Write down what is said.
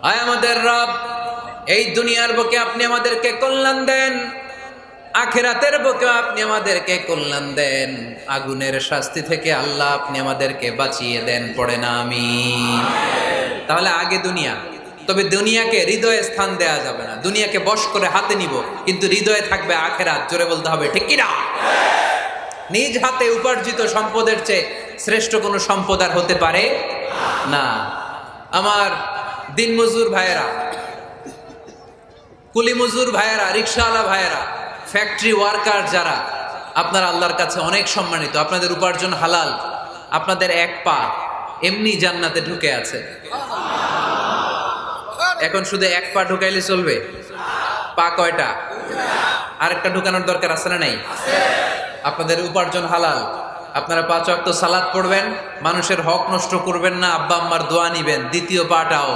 আয় আমাদের রব, এই দুনিয়ার বুকে আপনি আমাদেরকে কল্যাণ দেন, আখিরাতের বুকে আপনি আমাদেরকে কল্যাণ দেন, আগুনের শাস্তি থেকে আল্লাহ আপনি আমাদেরকে বাঁচিয়ে দেন। পড়ে না আমিন। তাহলে আগে দুনিয়া, তবে দুনিয়াকে হৃদয়ে স্থান দেয়া যাবে না। দুনিয়াকে বশ করে হাতে নিব, কিন্তু হৃদয়ে থাকবে আখিরাত। জোরে বলতে হবে ঠিক কিনা? নিজ হাতে উপার্জিত সম্পদের চেয়ে শ্রেষ্ঠ কোনো সম্পদ আর হতে পারে না। আমার দিনমজুর ভাইয়েরা, কুলি মজুর ভাইয়েরা, রিক্সাওয়ালা ভাইয়েরা, ফ্যাক্টরি ওয়ার্কার যারা, আপনারা আল্লাহর কাছে অনেক সম্মানিত। আপনাদের উপার্জন হালাল। আপনাদের এক পা এমনি জান্নাতে ঢুকে আছে। এখন শুধু এক পা ঢুকাইলে চলবে? পা কয়টা? আরেকটা ঢুকানোর দরকার আছে না নাই? আপনাদের উপার্জন হালাল। আপনারা 5 ওয়াক্ত সালাত পড়বেন, মানুষের হক নষ্ট করবেন না, আব্বা আম্মার দোয়া নিবেন, দ্বিতীয় পাটাও